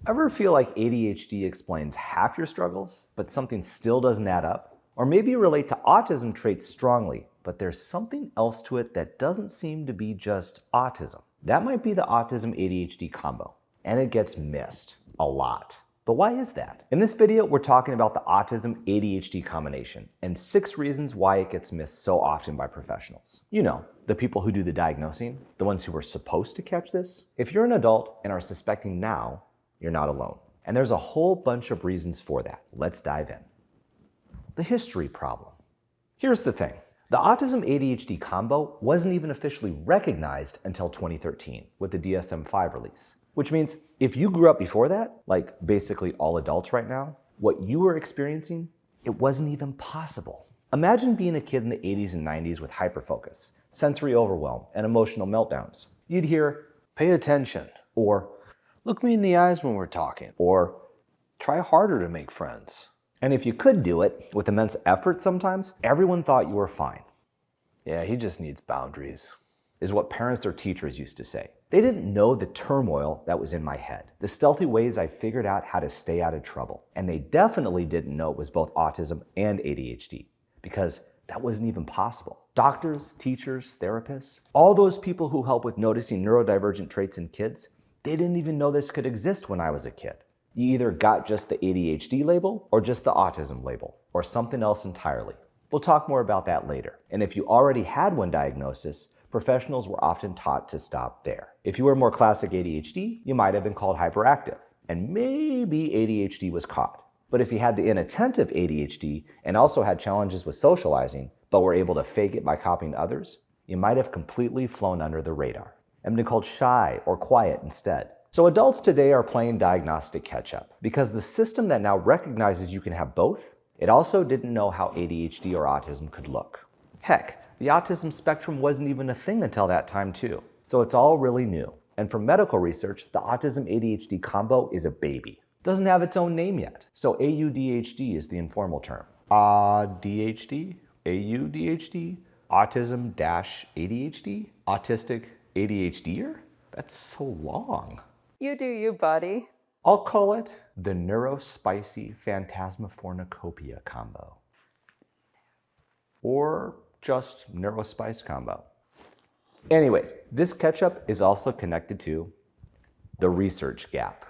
Ever feel like ADHD explains half your struggles, but something still doesn't add up? Or maybe you relate to autism traits strongly, but there's something else to it that doesn't seem to be just autism. That might be the autism ADHD combo, and it gets missed a lot. But why is that? In this video, we're talking about the autism ADHD combination and 6 reasons why it gets missed so often by professionals. You know, the people who do the diagnosing, the ones who are supposed to catch this. If you're an adult and are suspecting now, you're not alone. And there's a whole bunch of reasons for that. Let's dive in. The history problem. Here's the thing. The autism ADHD combo wasn't even officially recognized until 2013 with the DSM-5 release. Which means if you grew up before that, like basically all adults right now, what you were experiencing, it wasn't even possible. Imagine being a kid in the 80s and 90s with hyperfocus, sensory overwhelm, and emotional meltdowns. You'd hear, "Pay attention," or "Look me in the eyes when we're talking," or "Try harder to make friends." And if you could do it with immense effort sometimes, everyone thought you were fine. "Yeah, he just needs boundaries," is what parents or teachers used to say. They didn't know the turmoil that was in my head, the stealthy ways I figured out how to stay out of trouble. And they definitely didn't know it was both autism and ADHD, because that wasn't even possible. Doctors, teachers, therapists, all those people who help with noticing neurodivergent traits in kids, they didn't even know this could exist when I was a kid. You either got just the ADHD label or just the autism label, or something else entirely. We'll talk more about that later. And if you already had one diagnosis, professionals were often taught to stop there. If you were more classic ADHD, you might have been called hyperactive, and maybe ADHD was caught. But if you had the inattentive ADHD and also had challenges with socializing, but were able to fake it by copying others, you might have completely flown under the radar and been called shy or quiet instead. So adults today are playing diagnostic catch-up because the system that now recognizes you can have both, it also didn't know how ADHD or autism could look. Heck, the autism spectrum wasn't even a thing until that time too. So it's all really new. And from medical research, the autism ADHD combo is a baby. Doesn't have its own name yet. So AuDHD is the informal term. ADHD, AuDHD, autism-ADHD, autistic ADHDer? That's so long. You do you, buddy. I'll call it the neurospicy phantasmaphornicopia combo. Or just neurospice combo. Anyways, this catch-up is also connected to the research gap.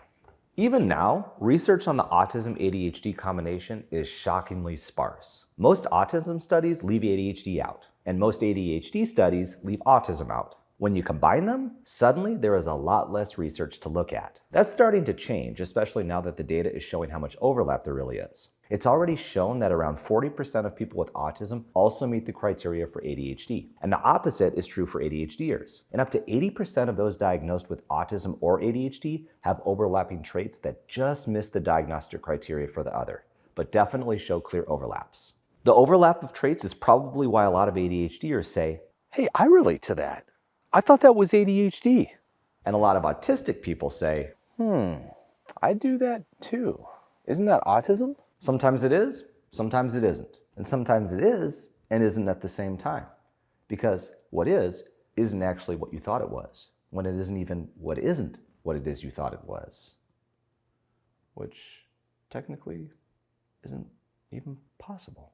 Even now, research on the autism ADHD combination is shockingly sparse. Most autism studies leave ADHD out, and most ADHD studies leave autism out. When you combine them, suddenly there is a lot less research to look at. That's starting to change, especially now that the data is showing how much overlap there really is. It's already shown that around 40% of people with autism also meet the criteria for ADHD. And the opposite is true for ADHDers. And up to 80% of those diagnosed with autism or ADHD have overlapping traits that just miss the diagnostic criteria for the other, but definitely show clear overlaps. The overlap of traits is probably why a lot of ADHDers say, "Hey, I relate to that. I thought that was ADHD." And a lot of autistic people say, I do that too. Isn't that autism? Sometimes it is, sometimes it isn't. And sometimes it is and isn't at the same time. Because what is isn't actually what you thought it was, when it isn't even what isn't what it is you thought it was. Which technically isn't even possible.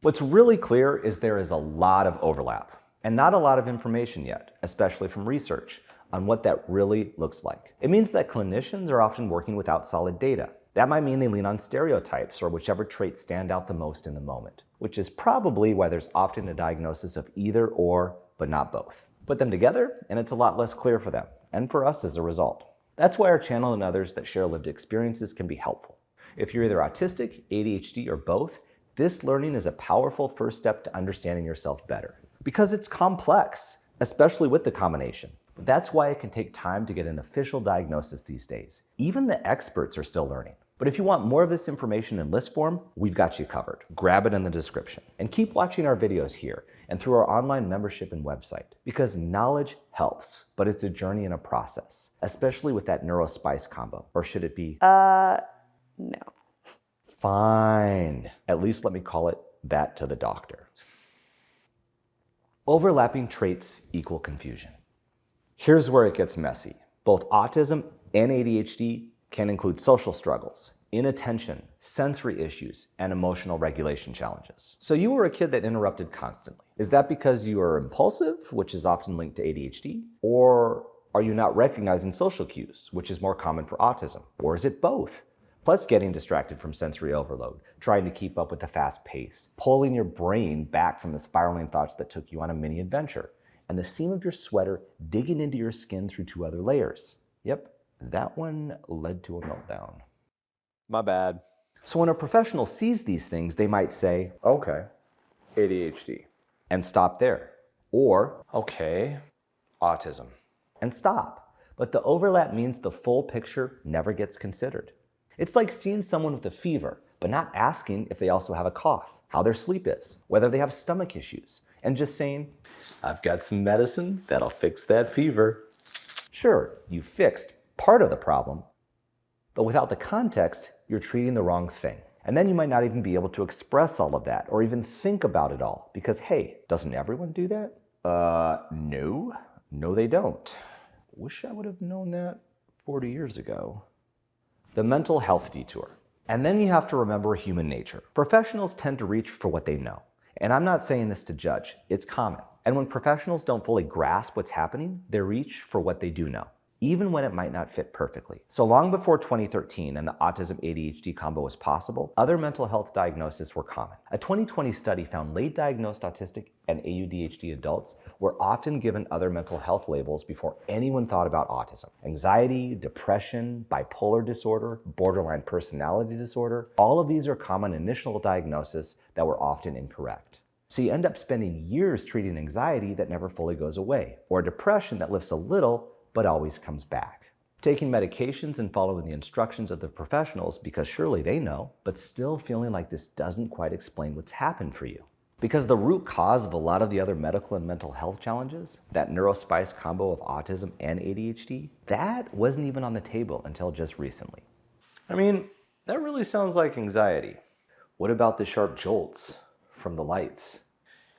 What's really clear is there is a lot of overlap and not a lot of information yet, especially from research, on what that really looks like. It means that clinicians are often working without solid data. That might mean they lean on stereotypes or whichever traits stand out the most in the moment, which is probably why there's often a diagnosis of either or, but not both. Put them together, and it's a lot less clear for them, and for us as a result. That's why our channel and others that share lived experiences can be helpful. If you're either autistic, ADHD, or both, this learning is a powerful first step to understanding yourself better. Because it's complex, especially with the combination. That's why it can take time to get an official diagnosis these days. Even the experts are still learning. But if you want more of this information in list form, we've got you covered. Grab it in the description. And keep watching our videos here and through our online membership and website. Because knowledge helps, but it's a journey and a process. Especially with that neurospice combo. Or should it be? No. Fine. At least let me call it that to the doctor. Overlapping traits equal confusion. Here's where it gets messy. Both autism and ADHD can include social struggles, inattention, sensory issues, and emotional regulation challenges. So you were a kid that interrupted constantly. Is that because you are impulsive, which is often linked to ADHD? Or are you not recognizing social cues, which is more common for autism? Or is it both? Plus getting distracted from sensory overload, trying to keep up with the fast pace, pulling your brain back from the spiraling thoughts that took you on a mini adventure, and the seam of your sweater digging into your skin through 2 other layers. Yep, that one led to a meltdown. My bad. So when a professional sees these things, they might say, okay, ADHD, and stop there. Or, okay, autism, and stop. But the overlap means the full picture never gets considered. It's like seeing someone with a fever, but not asking if they also have a cough, how their sleep is, whether they have stomach issues, and just saying, I've got some medicine that'll fix that fever. Sure, you fixed part of the problem, but without the context, you're treating the wrong thing. And then you might not even be able to express all of that or even think about it all because, hey, doesn't everyone do that? No, they don't. Wish I would have known that 40 years ago. The mental health detour. And then you have to remember human nature. Professionals tend to reach for what they know. And I'm not saying this to judge, it's common. And when professionals don't fully grasp what's happening, they reach for what they do know, even when it might not fit perfectly. So long before 2013 and the autism ADHD combo was possible, other mental health diagnoses were common. A 2020 study found late diagnosed autistic and AuDHD adults were often given other mental health labels before anyone thought about autism. Anxiety, depression, bipolar disorder, borderline personality disorder, all of these are common initial diagnoses that were often incorrect. So you end up spending years treating anxiety that never fully goes away, or depression that lifts a little but always comes back. Taking medications and following the instructions of the professionals because surely they know, but still feeling like this doesn't quite explain what's happened for you. Because the root cause of a lot of the other medical and mental health challenges, that neurospice combo of autism and ADHD, that wasn't even on the table until just recently. I mean, that really sounds like anxiety. What about the sharp jolts from the lights?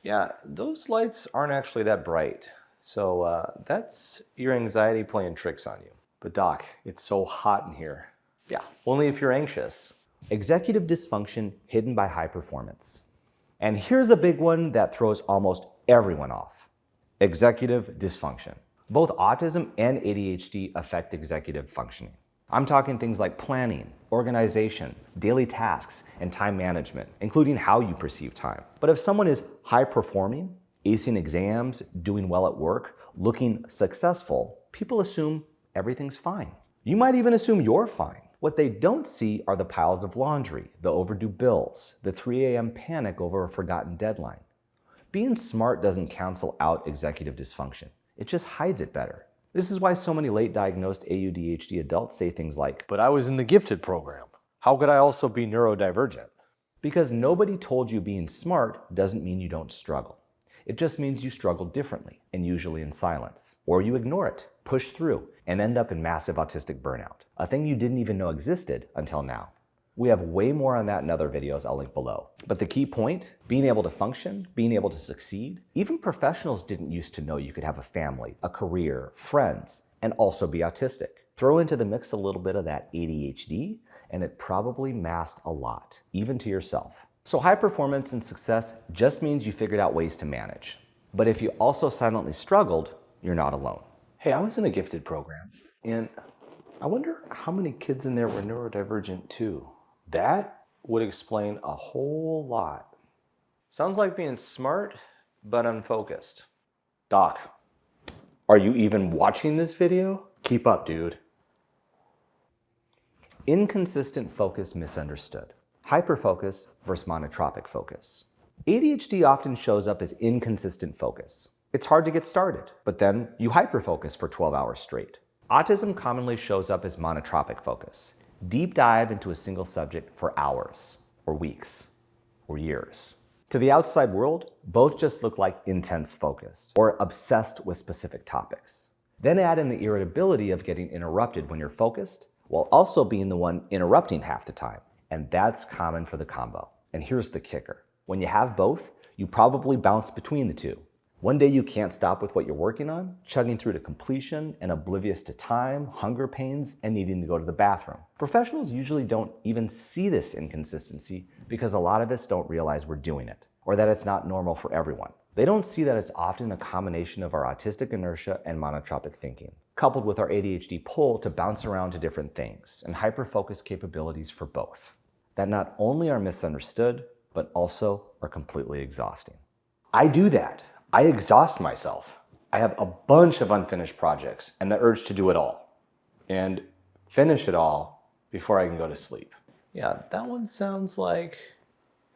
Yeah, those lights aren't actually that bright. So that's your anxiety playing tricks on you. But doc, it's so hot in here. Yeah, only if you're anxious. Executive dysfunction hidden by high performance. And here's a big one that throws almost everyone off. Executive dysfunction. Both autism and ADHD affect executive functioning. I'm talking things like planning, organization, daily tasks, and time management, including how you perceive time. But if someone is high performing, acing exams, doing well at work, looking successful, people assume everything's fine. You might even assume you're fine. What they don't see are the piles of laundry, the overdue bills, the 3 a.m. panic over a forgotten deadline. Being smart doesn't cancel out executive dysfunction. It just hides it better. This is why so many late diagnosed AUDHD adults say things like, but I was in the gifted program. How could I also be neurodivergent? Because nobody told you being smart doesn't mean you don't struggle. It just means you struggle differently, and usually in silence. Or you ignore it, push through, and end up in massive autistic burnout, a thing you didn't even know existed until now. We have way more on that in other videos I'll link below. But the key point, being able to function, being able to succeed, even professionals didn't used to know you could have a family, a career, friends, and also be autistic. Throw into the mix a little bit of that ADHD, and it probably masked a lot, even to yourself. So high performance and success just means you figured out ways to manage. But if you also silently struggled, you're not alone. Hey, I was in a gifted program, and I wonder how many kids in there were neurodivergent too. That would explain a whole lot. Sounds like being smart, but unfocused. Doc, are you even watching this video? Keep up, dude. Inconsistent focus misunderstood. Hyperfocus versus monotropic focus. ADHD often shows up as inconsistent focus. It's hard to get started, but then you hyperfocus for 12 hours straight. Autism commonly shows up as monotropic focus. Deep dive into a single subject for hours, or weeks, or years. To the outside world, both just look like intense focus, or obsessed with specific topics. Then add in the irritability of getting interrupted when you're focused, while also being the one interrupting half the time. And that's common for the combo. And here's the kicker. When you have both, you probably bounce between the two. One day you can't stop with what you're working on, chugging through to completion and oblivious to time, hunger pains, and needing to go to the bathroom. Professionals usually don't even see this inconsistency because a lot of us don't realize we're doing it, or that it's not normal for everyone. They don't see that it's often a combination of our autistic inertia and monotropic thinking, coupled with our ADHD pull to bounce around to different things and hyper-focus capabilities for both, that not only are misunderstood, but also are completely exhausting. I do that. I exhaust myself. I have a bunch of unfinished projects and the urge to do it all and finish it all before I can go to sleep. Yeah, that one sounds like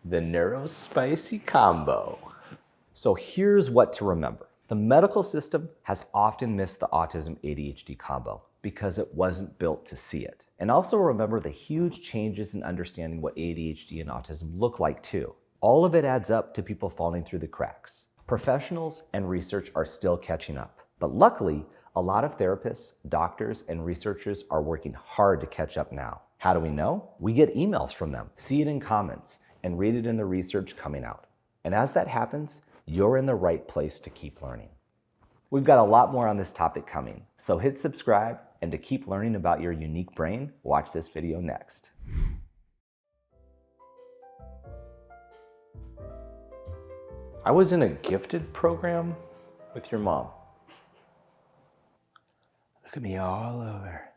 the neurospicy combo. So here's what to remember. The medical system has often missed the autism ADHD combo because it wasn't built to see it. And also remember the huge changes in understanding what ADHD and autism look like too. All of it adds up to people falling through the cracks. Professionals and research are still catching up. But luckily, a lot of therapists, doctors, and researchers are working hard to catch up now. How do we know? We get emails from them, see it in comments, and read it in the research coming out. And as that happens, you're in the right place to keep learning. We've got a lot more on this topic coming, so hit subscribe, and to keep learning about your unique brain, watch this video next. I was in a gifted program with your mom. Look at me all over.